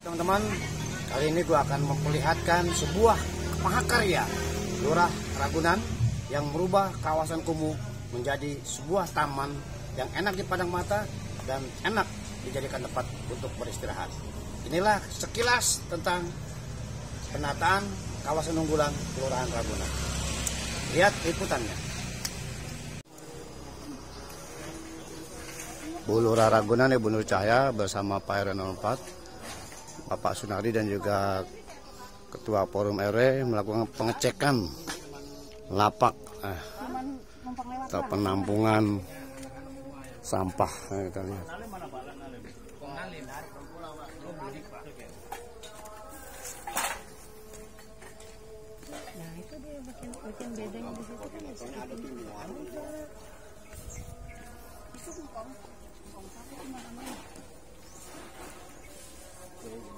Teman-teman, kali ini gue akan memperlihatkan sebuah mahakarya Lurah Ragunan yang merubah kawasan kumuh menjadi sebuah taman yang enak dipandang mata dan enak dijadikan tempat untuk beristirahat. Inilah sekilas tentang penataan kawasan unggulan Kelurahan Ragunan. Lihat liputannya. Bu Lurah Ragunan, Ibu Nur Cahaya bersama Pak RW 04, Bapak Sunardi dan juga Ketua Forum RW melakukan pengecekan lapak atau penampungan sampah. Kita lihat. Nah itu dia bagian bedanya di situ kan ada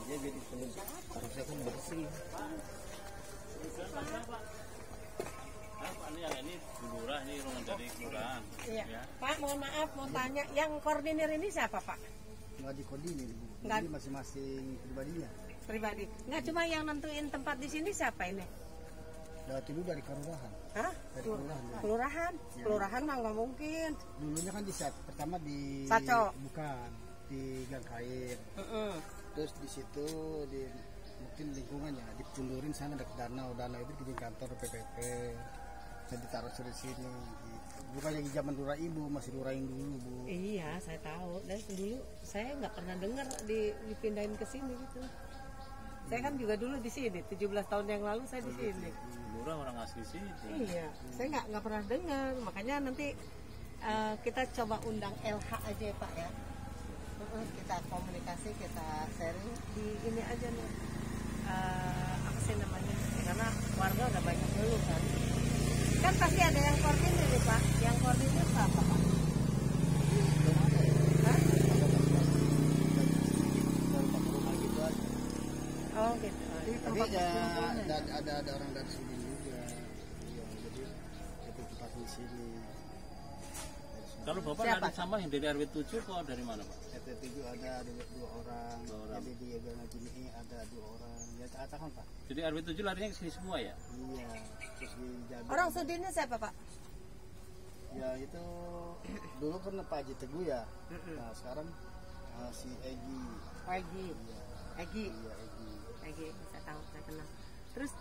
dia jadi harusnya kan bersih. Ini lurah, ini ruangan dari kelurahan. Iya. Ya. Pak, mohon maaf, mau tanya, yang koordinir ini siapa Pak? Nggak dikoordinir, Nggak. jadi masing-masing pribadinya. Pribadi. Nggak cuma yang nentuin tempat di sini siapa ini? Dulu dari kelurahan. Hah? Dari kelurahan. Kelurahan? Ya. Kelurahan mah nggak mungkin. Dulunya kan di saat pertama di Saco. Bukan di Gang Kair. Terus di situ di mungkin lingkungannya dipundurin sana dekat danau itu di kantor PPP dan ditaruh di sini gitu. Bukan yang zaman lurah ibu, masih lurah yang dulu Bu. Iya, saya tahu. Dan dulu saya nggak pernah dengar dipindahin ke sini gitu. Saya kan juga dulu di sini, 17 tahun yang lalu saya di sini. Lurah orang asli sini. Iya, saya nggak pernah dengar. Makanya nanti kita coba undang LH aja ya Pak ya. Kita komunikasi, kita sharing di ini aja nih. Apa sih namanya? Karena warga udah banyak dulu kan. Kan pasti ada yang koordinir nih Pak. Yang koordinir apa Pak? Hah? Oh gitu. Tapi ada orang dari sini juga. Iya, jadi itu tempat di sini. Kalau Bapak narik sampah yang dari RW 7 kok dari mana Pak? RW 7 ada 2 orang. Jadi di Gang Gini ada 2 orang. Ya katakan Pak. Jadi RW 7 larinya ke sini semua ya? Iya. Terus di Jabi. Orang Sudinnya siapa Pak? Ya itu dulu pernah Pak Haji Teguh ya. Nah sekarang si Egi. Egi. Iya. Egi. Iya Egi. Egi, saya tahu, saya kenal. Terus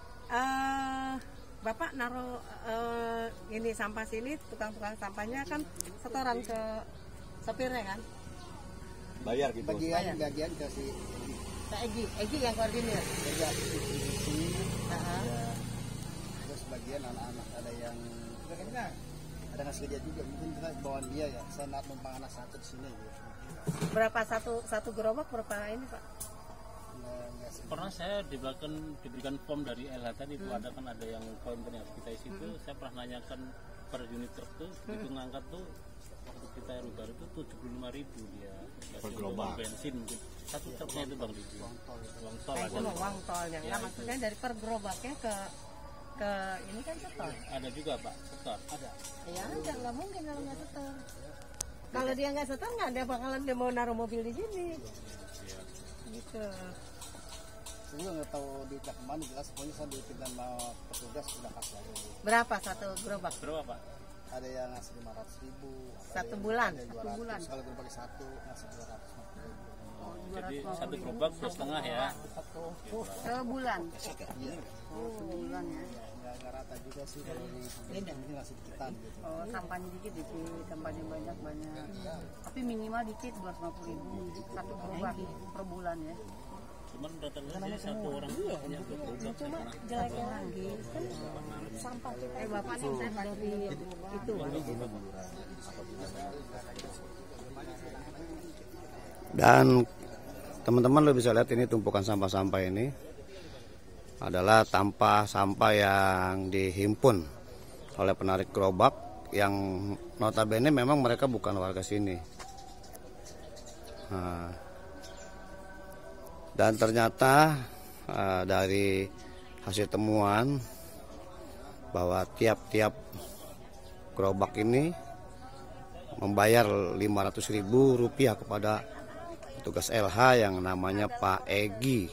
Bapak naruh ini sampah sini, tukang-tukang sampahnya kan setoran ke sopirnya kan? Bayar gitu. Bagian ke si Egi yang koordinir. ya, distribusi. Heeh. Ya. Terus bagian anak-anak ada yang ada ngasih dia juga, mungkin kita bawaan dia ya. Saya nak numpang anak satu di sini gitu. Berapa satu gerobak berapa ini Pak? Pernah saya diberikan form dari LH tadi itu ada kan ada yang poin yang harus kita isi itu. Saya pernah nanyakan per unit truk tuh itu ngangkat tuh waktu kita rubah itu 75.000 dia per gerobak bensin mungkin satu truknya itu Bang Didi uang tol Itu ada uang tolnya. Ya, Nah, maksudnya dari per gerobaknya ke ini kan setor. ada juga Pak setor ada Ya ada, nggak mungkin kalau nggak setor. Kalau dia nggak setor nggak ada bakalan dia mau naruh mobil di sini. Gitu. Saya nggak tahu di kemana, jelas pokoknya saya dipindah sama petugas sudah kasih. Berapa satu gerobak? berapa Pak? Ada yang ngasih 500.000 Satu bulan? ada yang Satu 200. bulan? Kalau gerobak satu ngasih 250.000. Jadi satu gerobak 2,5 ya Sebulan. Iya. Oh, sebulan ya. Nggak rata juga sih kalau di ini ngasih dikitan gitu. Oh, sampahnya dikit, sampahnya banyak. Tapi minimal dikit 250.000 satu gerobak per bulan ya. cuman rata-rata sih satu orang punya dua gerobak Cuma jeleknya lagi kan sampah kita Bapak nih saya dari itu. Dan teman-teman lo bisa lihat ini tumpukan sampah-sampah ini adalah sampah yang dihimpun oleh penarik gerobak yang notabene memang mereka bukan warga sini. Nah, dan ternyata dari hasil temuan bahwa tiap-tiap gerobak ini membayar Rp500.000 kepada petugas LH yang namanya Pak Egi.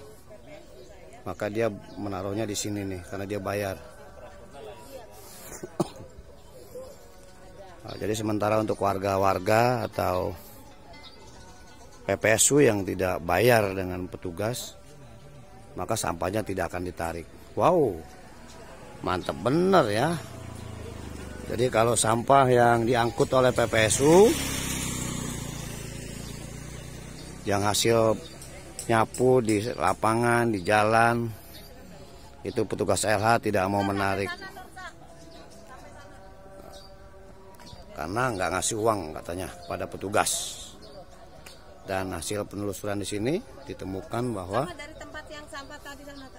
Maka dia menaruhnya di sini nih karena dia bayar. Nah, jadi sementara untuk warga-warga atau PPSU yang tidak bayar dengan petugas, maka sampahnya tidak akan ditarik. Wow, mantap bener ya. Jadi kalau sampah yang diangkut oleh PPSU, yang hasil nyapu di lapangan, di jalan, itu petugas LH tidak mau menarik. Karena nggak ngasih uang katanya pada petugas. Dan hasil penelusuran di sini ditemukan bahwa Sama dari tempat yang sampah tadi sana,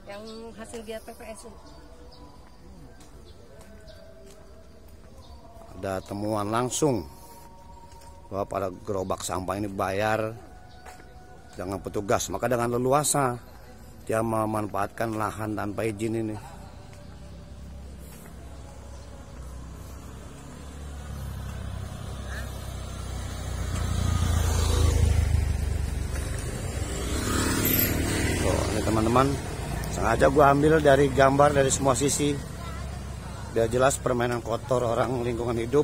yang hasil dia PPSU. ada temuan langsung bahwa pada gerobak sampah ini bayar dengan petugas. Maka dengan leluasa dia memanfaatkan lahan tanpa izin ini. Teman-teman, sengaja gue ambil dari gambar dari semua sisi biar jelas permainan kotor orang lingkungan hidup,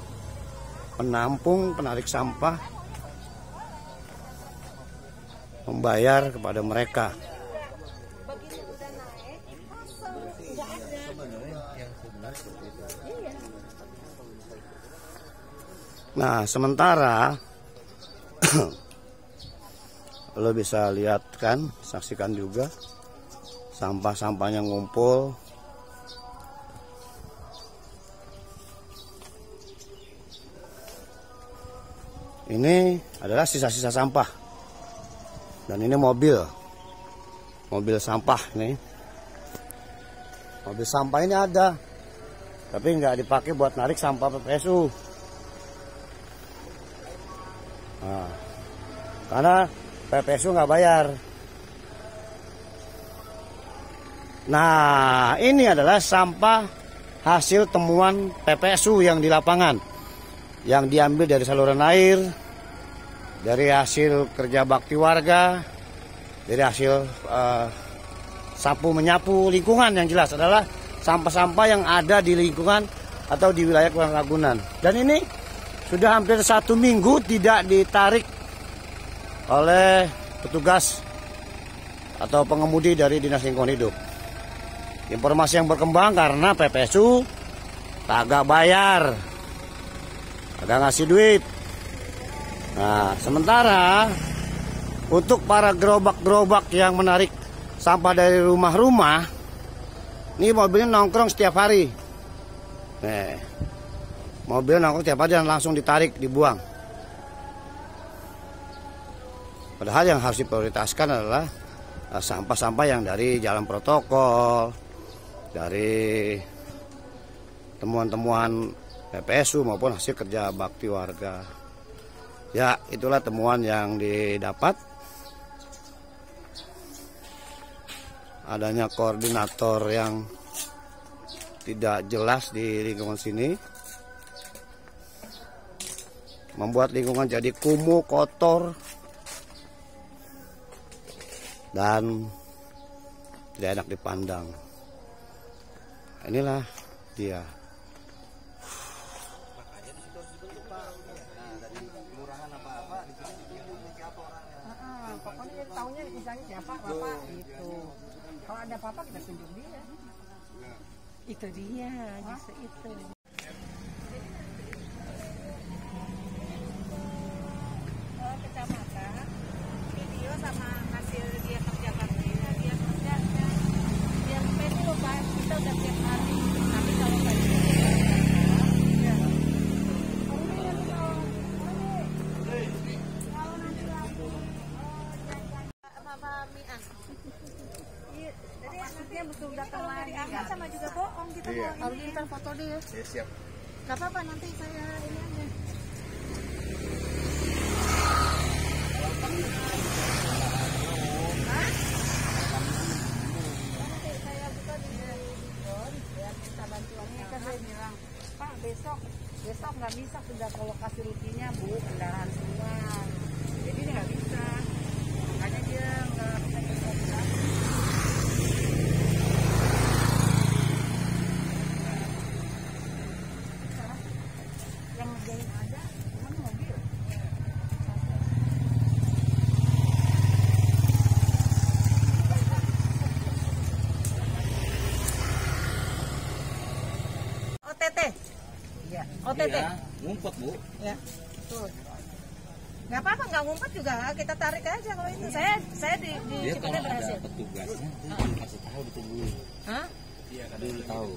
penampung, penarik sampah, membayar kepada mereka. Nah, sementara lo bisa lihat kan, saksikan juga sampah-sampahnya ngumpul. Ini adalah sisa-sisa sampah. Dan ini mobil sampah nih. Mobil sampah ini ada, tapi nggak dipakai buat narik sampah PPSU. Nah, karena PPSU nggak bayar. Nah, ini adalah sampah hasil temuan PPSU yang di lapangan, yang diambil dari saluran air, dari hasil kerja bakti warga, dari hasil sapu menyapu lingkungan. Yang jelas adalah sampah-sampah yang ada di lingkungan atau di wilayah Kelurahan Ragunan. Dan ini sudah hampir 1 minggu tidak ditarik oleh petugas atau pengemudi dari Dinas Lingkungan Hidup. Informasi yang berkembang karena PPSU kagak bayar, kagak ngasih duit. Nah, sementara untuk para gerobak-gerobak yang menarik sampah dari rumah-rumah, ini mobilnya nongkrong setiap hari. Nih, mobil nongkrong setiap hari dan langsung ditarik, dibuang. Padahal yang harus diprioritaskan adalah sampah-sampah yang dari jalan protokol, dari temuan-temuan PPSU maupun hasil kerja bakti warga. Ya, itulah temuan yang didapat. Adanya koordinator yang tidak jelas di lingkungan sini, membuat lingkungan jadi kumuh, kotor, dan tidak enak dipandang. Inilah dia. Pokoknya tahunya misalnya siapa bapak gitu. Kalau ada apa-apa kita tunjuk dia. Itu dia, justru itu. Kecamatan video sama hasil dia kerja baktinya, dia kerjanya. Yang ini loh Pak, kita udah tiap hari. Tapi kalau nggak ya. Mama Mian. Jadi maksudnya betul datang lagi. Diangkat sama juga bohong kita mau. Harus kita foto dia. Ya, siap. Gak apa-apa, nanti saya ini aja. Nanti saya buka di handphone, ya minta bantuannya. Kan saya bilang, Pak besok nggak bisa sudah ke lokasi rutinnya Bu, kendaraan semua. Jadi ini nggak OTT. Iya, ngumpet Bu. Ya, betul. Nggak apa-apa, nggak ngumpet juga, kita tarik aja kalau itu. Saya di Dia Cikoneng kalau berhasil. ada petugasnya, dia kasih tahu ditungguin. Hah? Dulu tahu.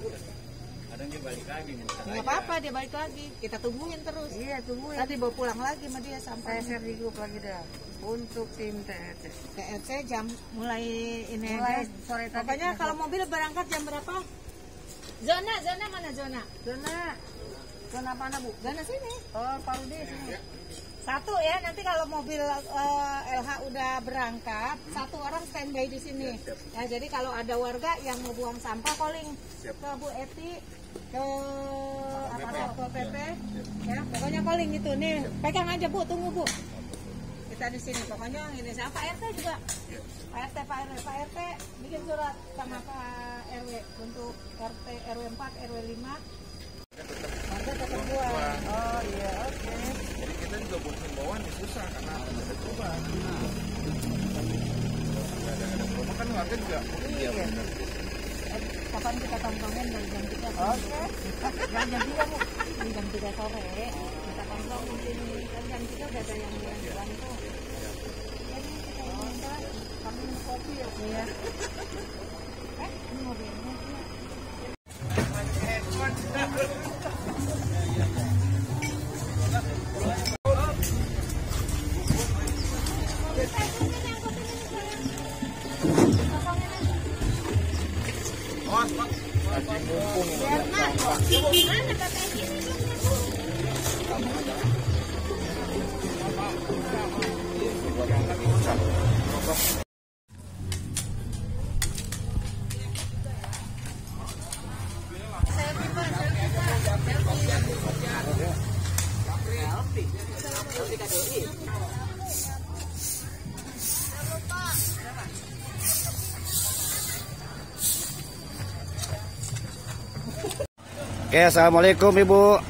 Nggak apa-apa, dia balik lagi. Kita tungguin terus. Iya, tungguin. Tadi bawa pulang lagi sama dia sampai Saya share di grup lagi dah. Untuk tim TRT. TRT jam mulai ini Mulai aja. sore tadi. Pokoknya kalau mobil berangkat jam berapa? Zona mana zona? Zona mana Bu? Zona sini. Oh, Parudi sini. Satu ya, nanti kalau mobil LH udah berangkat, satu orang standby di sini. Ya, jadi kalau ada warga yang mau buang sampah, calling ke Bu Eti, ke Satpol PP, ya pokoknya calling itu nih. Pegang aja Bu, tunggu Bu. Kita di sini, pokoknya ini siapa RT juga. Pak RT bikin surat sama Pak RW untuk RT RW 4, RW 5. Warga tetap buang. Oh iya, oke. Jadi kita juga buat himbauan ya susah karena ada perubahan. Ada perubahan kan warga juga. Iya. Kapan kita tongkrongin dari jam 3? Oke. Jam 3 Bu. Di jam 3 sore kita tongkrong di sini. Kan jam 3 udah ada yang bantu. Jadi kita minta kami minum kopi ya. Iya. Ini mobilnya sih. Oke, assalamualaikum Ibu.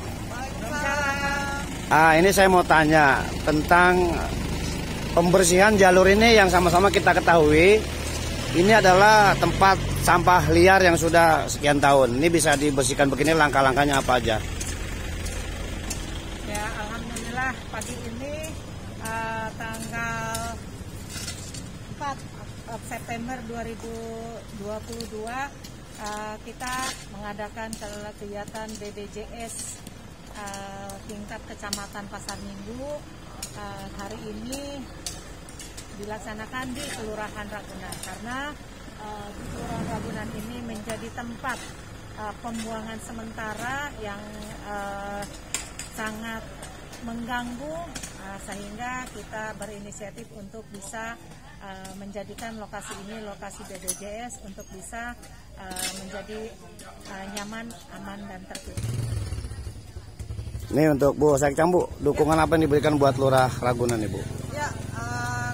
Ini saya mau tanya tentang pembersihan jalur ini yang sama-sama kita ketahui. Ini adalah tempat sampah liar yang sudah sekian tahun. Ini bisa dibersihkan begini, langkah-langkahnya apa aja? Ya, alhamdulillah pagi ini tanggal 4 September 2022 kita mengadakan kegiatan BDJS tingkat kecamatan Pasar Minggu. Hari ini dilaksanakan di Kelurahan Ragunan karena di Kelurahan Ragunan ini menjadi tempat pembuangan sementara yang sangat mengganggu, sehingga kita berinisiatif untuk bisa menjadikan lokasi ini lokasi BDJS untuk bisa menjadi nyaman, aman, dan tertib. Ini untuk Bu Sekcam, Bu, dukungan apa yang diberikan buat Lurah Ragunan Ibu? Ya,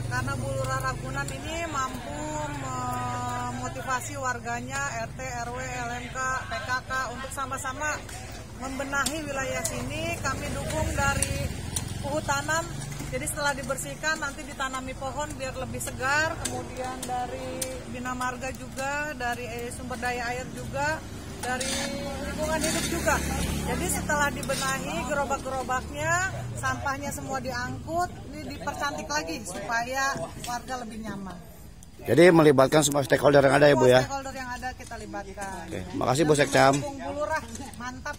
karena Bu Lurah Ragunan ini mampu memotivasi warganya, RT, RW, LMK, PKK untuk sama-sama membenahi wilayah sini. Kami dukung dari Kehutanan, jadi setelah dibersihkan nanti ditanami pohon biar lebih segar. Kemudian dari Bina Marga juga, dari sumber daya air juga, dari lingkungan hidup juga. Jadi setelah dibenahi gerobak-gerobaknya, sampahnya semua diangkut, ini dipercantik lagi supaya warga lebih nyaman. Jadi melibatkan semua stakeholder yang ada ya Bu ya? Stakeholder yang ada kita libatkan. Oke, makasih Bu Sekcam. Dukung Bu Lurah, mantap.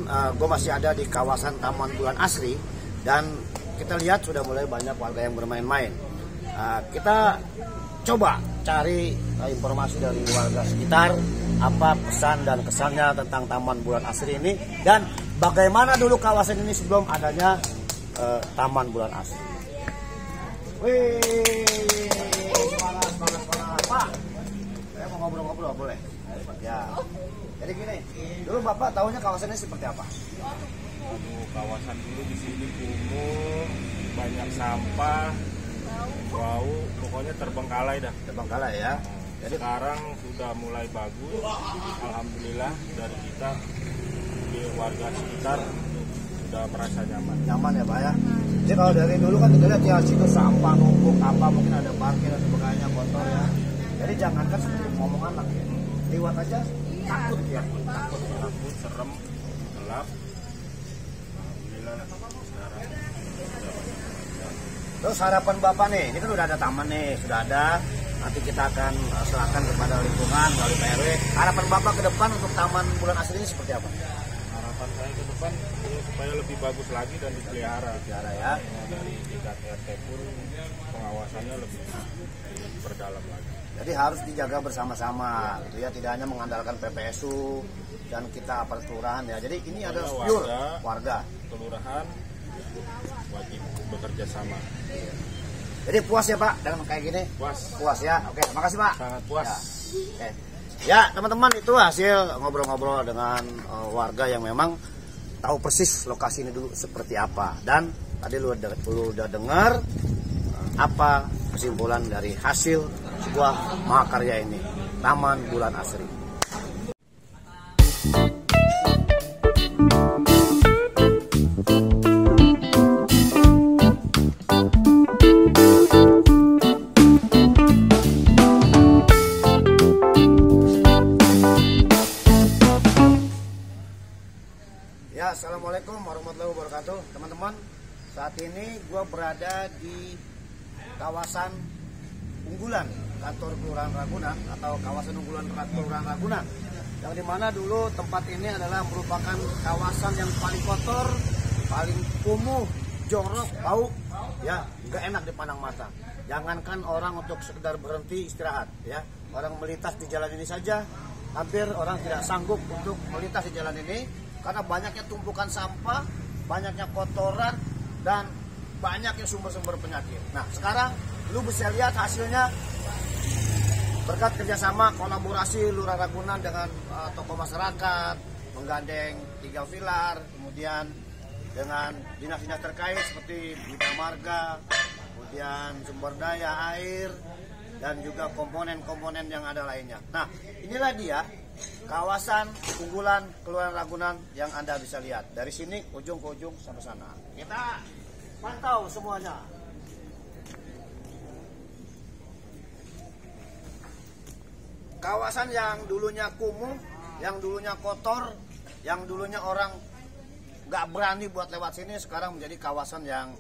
gue masih ada di kawasan Taman Bulan Asri dan kita lihat sudah mulai banyak warga yang bermain-main. Kita coba cari informasi dari warga sekitar, apa pesan dan kesannya tentang Taman Bulan Asri ini dan bagaimana dulu kawasan ini sebelum adanya Taman Bulan Asri. Wih, semangat Pak. Saya mau ngobrol-ngobrol boleh? Ya. Jadi gini, dulu Bapak tahunya kawasan ini seperti apa? Kawasan dulu di sini kumuh, banyak sampah, bau, pokoknya terbengkalai dah. Terbengkalai ya. Jadi sekarang sudah mulai bagus, alhamdulillah dari kita di warga sekitar sudah merasa nyaman. Nyaman ya Pak ya. Jadi kalau dari dulu kan kita lihat ya situ sampah numpuk apa mungkin ada parkir dan sebagainya kotor ya. Jadi jangankan seperti ngomong anak ya. Lewat aja takut ya. Takut, serem, gelap. Alhamdulillah sekarang. Terus harapan Bapak nih, ini kan udah ada taman nih, sudah ada. Nanti kita akan serahkan kepada lingkungan melalui PRW. Harapan Bapak ke depan untuk Taman Bulan Asri ini seperti apa? Harapan saya ke depan ya, supaya lebih bagus lagi dan dipelihara. Ya. Dari tingkat RT pun pengawasannya lebih berdalam lagi. Jadi harus dijaga bersama-sama gitu ya, tidak hanya mengandalkan PPSU dan kita aparat kelurahan ya. Jadi ini adalah pure warga. Kelurahan wajib bekerja sama. Jadi puas ya Pak dengan kayak gini? Puas ya. Oke, makasih Pak. Sangat puas. Ya. Oke. Ya teman-teman, itu hasil ngobrol-ngobrol dengan warga yang memang tahu persis lokasi ini dulu seperti apa. Dan tadi lu udah dengar apa kesimpulan dari hasil sebuah mahakarya ini, Taman Bulan Asri. Ya, assalamualaikum warahmatullahi wabarakatuh, teman-teman. Saat ini gue berada di kawasan unggulan kantor Kelurahan Ragunan atau kawasan unggulan Kelurahan Ragunan, yang dimana dulu tempat ini adalah merupakan kawasan yang paling kotor, paling kumuh, jorok, bau, ya nggak enak dipandang mata. Jangankan orang untuk sekedar berhenti istirahat, ya orang melintas di jalan ini saja hampir orang tidak sanggup untuk melintas di jalan ini karena banyaknya tumpukan sampah, banyaknya kotoran dan banyaknya sumber-sumber penyakit. Nah sekarang lu bisa lihat hasilnya berkat kerjasama kolaborasi Lurah Ragunan dengan tokoh masyarakat, menggandeng 3 pilar, kemudian dengan dinas-dinas terkait seperti Bina Marga, kemudian sumber daya air, dan juga komponen-komponen yang ada lainnya. Nah inilah dia kawasan unggulan Kelurahan Ragunan yang Anda bisa lihat. Dari sini ujung ke ujung sampai sana. Kita pantau semuanya. Kawasan yang dulunya kumuh, yang dulunya kotor, yang dulunya orang nggak berani buat lewat sini, sekarang menjadi kawasan yang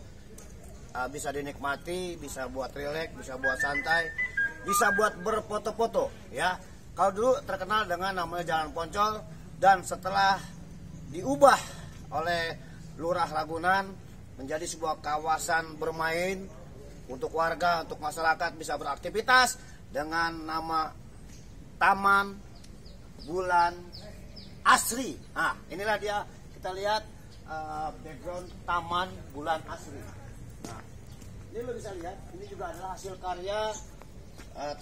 bisa dinikmati, bisa buat rileks, bisa buat santai, bisa buat berfoto-foto. Ya, kalau dulu terkenal dengan namanya Jalan Poncol, dan setelah diubah oleh Lurah Ragunan menjadi sebuah kawasan bermain untuk warga, untuk masyarakat bisa beraktivitas dengan nama Taman Bulan Asri. Nah, inilah dia, kita lihat background Taman Bulan Asri. Nah, ini lo bisa lihat, ini juga adalah hasil karya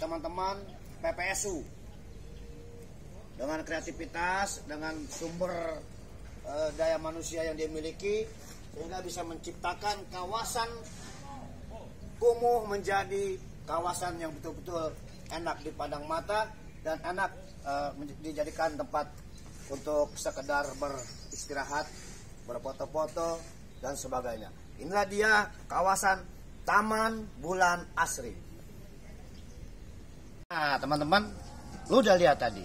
teman-teman PPSU dengan kreativitas, dengan sumber daya manusia yang dia miliki, sehingga bisa menciptakan kawasan kumuh menjadi kawasan yang betul-betul enak dipandang mata dan enak dijadikan tempat untuk sekedar beristirahat, berfoto-foto dan sebagainya. Inilah dia kawasan Taman Bulan Asri. Nah teman-teman, lu udah lihat tadi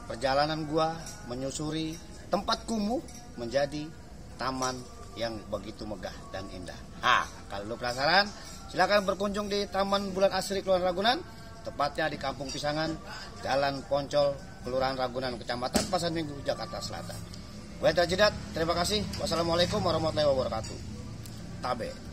perjalanan gua menyusuri tempat kumuh menjadi taman yang begitu megah dan indah. Ah, kalau lu penasaran, silakan berkunjung di Taman Bulan Asri Kelurahan Ragunan, tepatnya di Kampung Pisangan, Jalan Poncol, Kelurahan Ragunan, Kecamatan Pasar Minggu, Jakarta Selatan. Wa jidat, terima kasih. Wassalamualaikum warahmatullahi wabarakatuh. Tabe.